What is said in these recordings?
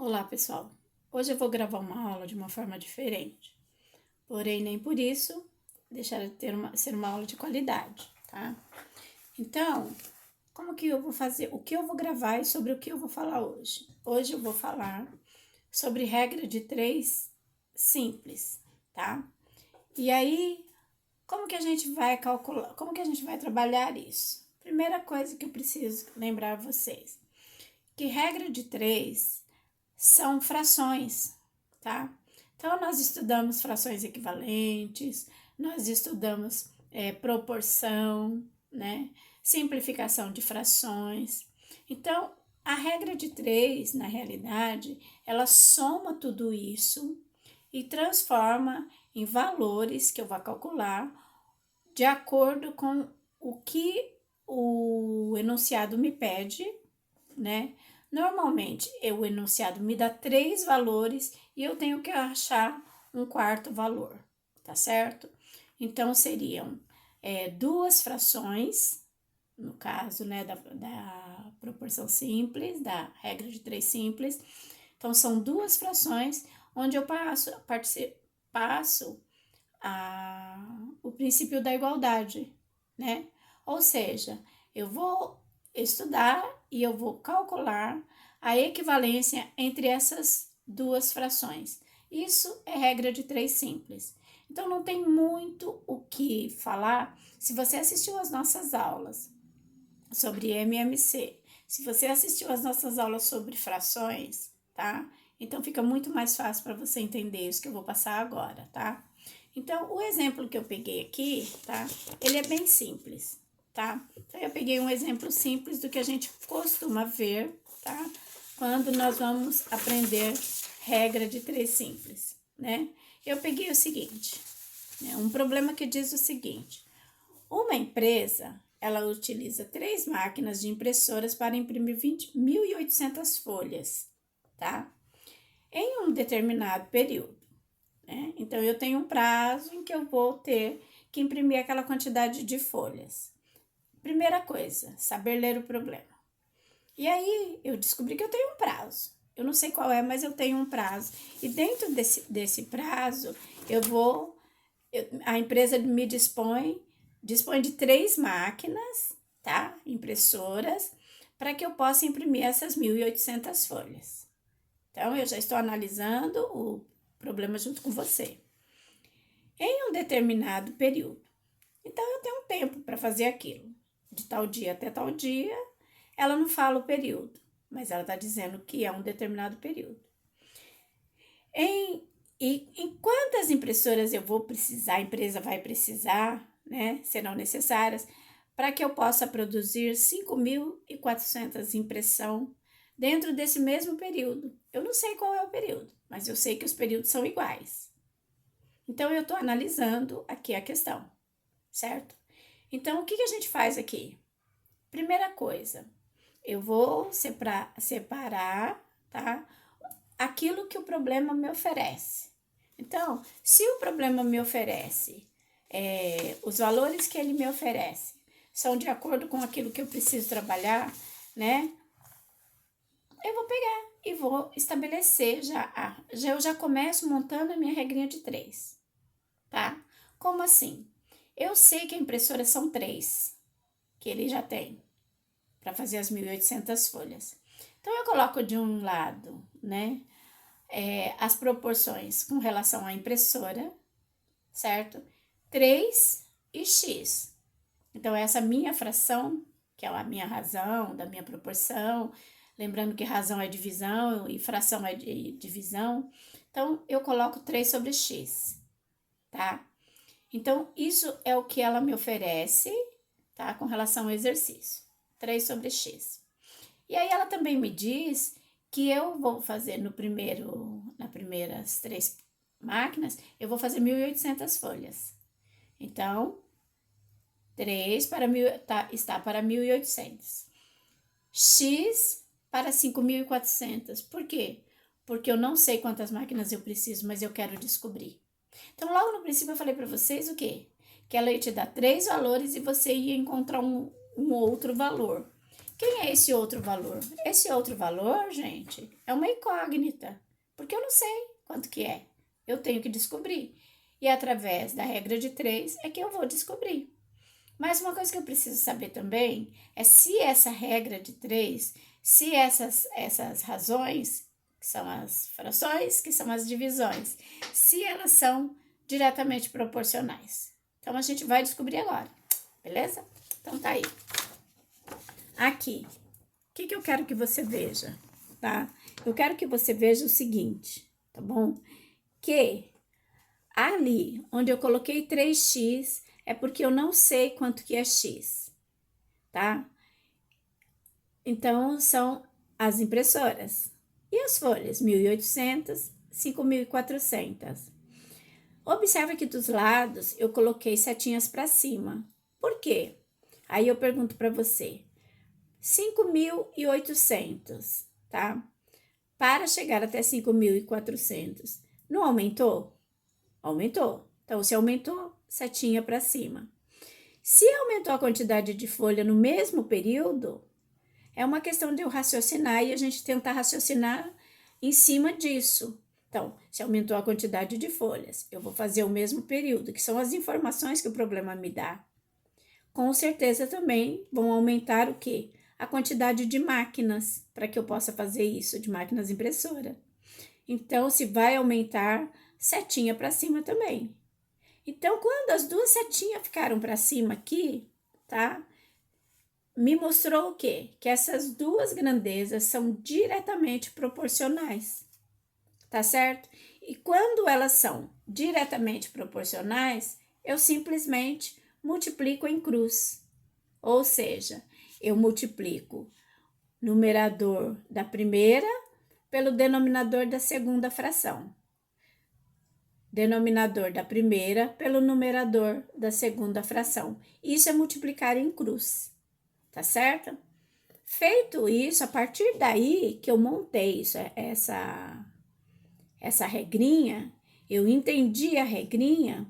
Olá, pessoal. Hoje eu vou gravar uma aula de uma forma diferente, porém nem por isso deixar de ser uma aula de qualidade, tá? Então, como que eu vou fazer? O que eu vou gravar e sobre o que eu vou falar hoje? Hoje eu vou falar sobre regra de 3 simples, tá? E aí, como que a gente vai calcular, como que a gente vai trabalhar isso? Primeira coisa que eu preciso lembrar a vocês, que regra de 3 são frações, tá? Então, nós estudamos frações equivalentes, nós estudamos proporção, né? Simplificação de frações. Então, a regra de 3, na realidade, ela soma tudo isso e transforma em valores que eu vou calcular de acordo com o que o enunciado me pede, né? Normalmente, o enunciado me dá 3 valores e eu tenho que achar um quarto valor, tá certo? Então, seriam 2 frações, no caso, né, da proporção simples, da regra de 3 simples. Então, são 2 frações onde eu passo o princípio da igualdade, né? Ou seja, eu vou estudar e eu vou calcular a equivalência entre essas 2 frações. Isso é regra de 3 simples. Então, não tem muito o que falar. Se você assistiu às nossas aulas sobre MMC, se você assistiu às nossas aulas sobre frações, tá? Então, fica muito mais fácil para você entender isso que eu vou passar agora, tá? Então, o exemplo que eu peguei aqui, tá? Ele é bem simples, tá? Então, eu peguei um exemplo simples do que a gente costuma ver, tá? Quando nós vamos aprender regra de 3 simples, né? Eu peguei o seguinte, né? Um problema que diz o seguinte: uma empresa, ela utiliza 3 máquinas de impressoras para imprimir 1.800 folhas, tá? Em um determinado período, né? Então, eu tenho um prazo em que eu vou ter que imprimir aquela quantidade de folhas. Primeira coisa, saber ler o problema. E aí, eu descobri que eu tenho um prazo. Eu não sei qual é, mas eu tenho um prazo. E dentro desse prazo, a empresa me dispõe de 3 máquinas, tá? Impressoras, para que eu possa imprimir essas 1.800 folhas. Então, eu já estou analisando o problema junto com você. Em um determinado período. Então, eu tenho um tempo para fazer aquilo. De tal dia até tal dia, ela não fala o período, mas ela está dizendo que é um determinado período. Em quantas impressoras eu vou precisar, a empresa vai precisar, né? Serão necessárias para que eu possa produzir 5.400 impressão dentro desse mesmo período. Eu não sei qual é o período, mas eu sei que os períodos são iguais. Então, eu estou analisando aqui a questão, certo? Então, o que a gente faz aqui? Primeira coisa, eu vou separar, tá? Aquilo que o problema me oferece. Então, se o problema me oferece, os valores que ele me oferece são de acordo com aquilo que eu preciso trabalhar, né? Eu vou pegar e vou estabelecer eu já começo montando a minha regrinha de 3, tá? Como assim? Eu sei que a impressora são 3, que ele já tem, para fazer as 1.800 folhas. Então, eu coloco de um lado, né, as proporções com relação à impressora, certo? 3 e x. Então, essa minha fração, que é a minha razão da minha proporção, lembrando que razão é divisão e fração é divisão, então, eu coloco 3 sobre x, tá? Então, isso é o que ela me oferece, tá? Com relação ao exercício, 3 sobre x. E aí, ela também me diz que eu vou fazer nas primeiras 3 máquinas, eu vou fazer 1.800 folhas. Então, 3 está para 1.800. X para 5.400. Por quê? Porque eu não sei quantas máquinas eu preciso, mas eu quero descobrir. Então, logo no princípio, eu falei para vocês o quê? Que ela ia te dar 3 valores e você ia encontrar um outro valor. Quem é esse outro valor? Esse outro valor, gente, é uma incógnita, porque eu não sei quanto que é. Eu tenho que descobrir. E através da regra de 3 é que eu vou descobrir. Mas uma coisa que eu preciso saber também é se essa regra de 3, se essas razões, que são as frações, que são as divisões, se elas são diretamente proporcionais. Então, a gente vai descobrir agora, beleza? Então, tá aí. Aqui, o que eu quero que você veja, tá? Eu quero que você veja o seguinte, tá bom? Que ali onde eu coloquei 3x é porque eu não sei quanto que é x, tá? Então, são as impressoras. E as folhas? 1.800, 5.400. Observa que dos lados eu coloquei setinhas para cima. Por quê? Aí eu pergunto para você. 5.800, tá? Para chegar até 5.400, não aumentou? Aumentou. Então, se aumentou, setinha para cima. Se aumentou a quantidade de folha no mesmo período, é uma questão de eu raciocinar e a gente tentar raciocinar em cima disso. Então, se aumentou a quantidade de folhas, eu vou fazer o mesmo período, que são as informações que o problema me dá. Com certeza também vão aumentar o quê? A quantidade de máquinas, para que eu possa fazer isso, de máquinas impressora. Então, se vai aumentar, setinha para cima também. Então, quando as duas setinhas ficaram para cima aqui, tá? Me mostrou o quê? Que essas duas grandezas são diretamente proporcionais, tá certo? E quando elas são diretamente proporcionais, eu simplesmente multiplico em cruz. Ou seja, eu multiplico numerador da primeira pelo denominador da segunda fração. Denominador da primeira pelo numerador da segunda fração. Isso é multiplicar em cruz, tá certo? Feito isso, a partir daí que eu montei isso, essa regrinha, eu entendi a regrinha,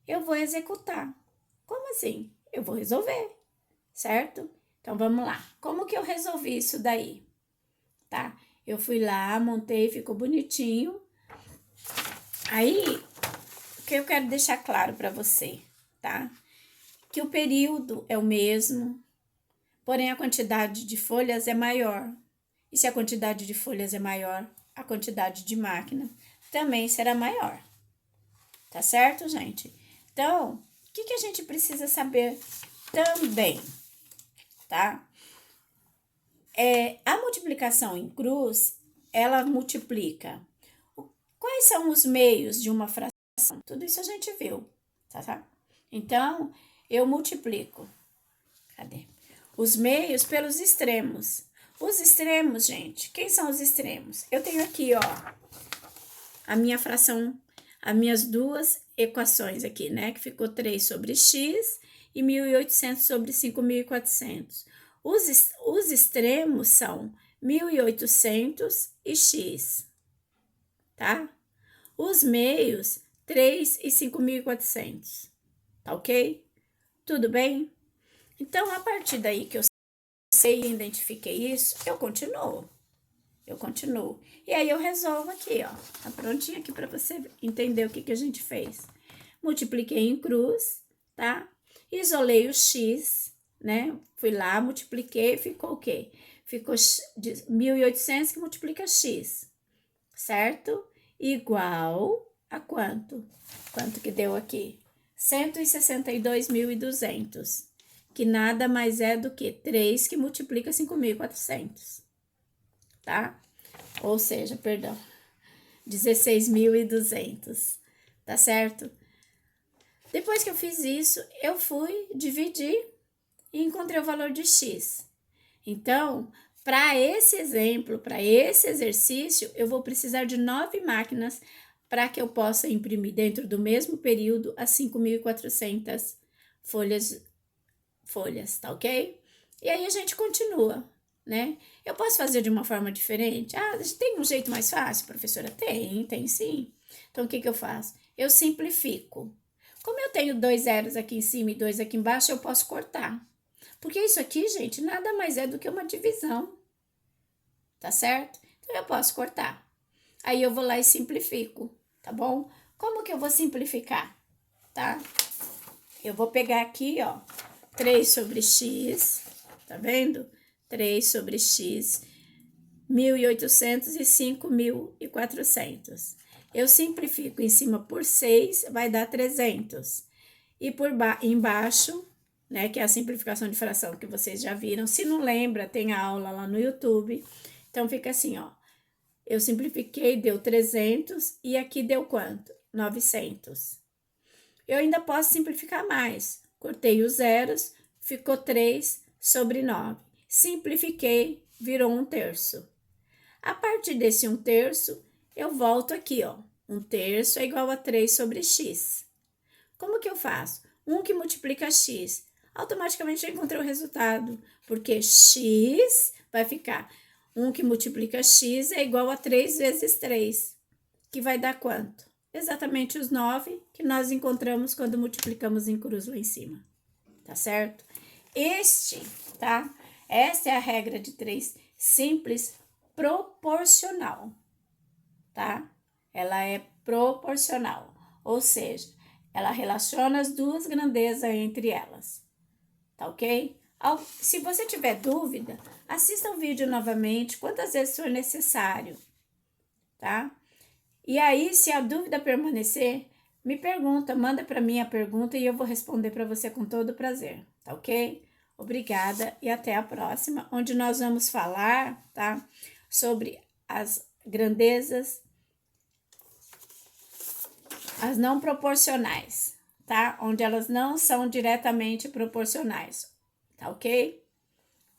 eu vou executar. Como assim? Eu vou resolver, certo? Então, vamos lá. Como que eu resolvi isso daí? Tá? Eu fui lá, montei, ficou bonitinho. Aí, o que eu quero deixar claro para você, tá? Que o período é o mesmo, porém a quantidade de folhas é maior. E se a quantidade de folhas é maior, a quantidade de máquina também será maior. Tá certo, gente? Então, o que a gente precisa saber também, tá? A multiplicação em cruz, ela multiplica. Quais são os meios de uma fração? Tudo isso a gente viu, tá? Então, eu multiplico. Cadê? Os meios pelos extremos. Os extremos, gente, quem são os extremos? Eu tenho aqui, ó, a minha fração, as minhas duas equações aqui, né? Que ficou 3 sobre x e 1.800 sobre 5.400. Os extremos são 1.800 e x, tá? Os meios, 3 e 5.400, tá ok? Tudo bem? Então, a partir daí que eu sei e identifiquei isso, eu continuo. E aí, eu resolvo aqui, ó. Tá prontinho aqui para você entender o que a gente fez. Multipliquei em cruz, tá? Isolei o x, né? Fui lá, multipliquei, ficou o quê? Ficou 1.800 que multiplica x, certo? Igual a quanto? Quanto que deu aqui? 162.200, que nada mais é do que 3 que multiplica 5.400, tá? Ou seja, perdão, 16.200, tá certo? Depois que eu fiz isso, eu fui dividir e encontrei o valor de x. Então, para esse exemplo, para esse exercício, eu vou precisar de 9 máquinas para que eu possa imprimir dentro do mesmo período as 5.400 folhas, tá ok? E aí a gente continua, né? Eu posso fazer de uma forma diferente? Ah, tem um jeito mais fácil, professora? Tem sim. Então, o que eu faço? Eu simplifico. Como eu tenho 2 zeros aqui em cima e 2 aqui embaixo, eu posso cortar. Porque isso aqui, gente, nada mais é do que uma divisão, tá certo? Então, eu posso cortar. Aí, eu vou lá e simplifico, tá bom? Como que eu vou simplificar, tá? Eu vou pegar aqui, ó, 3 sobre x, tá vendo? 3 sobre x, 1.800 e 5.400. Eu simplifico em cima por 6, vai dar 300. E por embaixo, né, que é a simplificação de fração que vocês já viram. Se não lembra, tem a aula lá no YouTube. Então, fica assim, ó. Eu simplifiquei, deu 300 e aqui deu quanto? 900. Eu ainda posso simplificar mais. Cortei os zeros, ficou 3 sobre 9. Simplifiquei, virou 1/3. A partir desse 1/3, eu volto aqui, ó. 1/3 é igual a 3 sobre x. Como que eu faço? 1 que multiplica x. Automaticamente eu encontrei o resultado, porque x vai ficar 1 que multiplica x é igual a 3 vezes 3, que vai dar quanto? Exatamente os 9 que nós encontramos quando multiplicamos em cruz lá em cima, tá certo? Tá? Essa é a regra de 3 simples proporcional, tá? Ela é proporcional, ou seja, ela relaciona as duas grandezas entre elas, tá ok? Se você tiver dúvida, assista o vídeo novamente, quantas vezes for necessário, tá? E aí, se a dúvida permanecer, me pergunta, manda para mim a pergunta e eu vou responder para você com todo prazer, tá ok? Obrigada e até a próxima, onde nós vamos falar, tá? Sobre as grandezas, as não proporcionais, tá? Onde elas não são diretamente proporcionais, tá ok?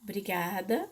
Obrigada.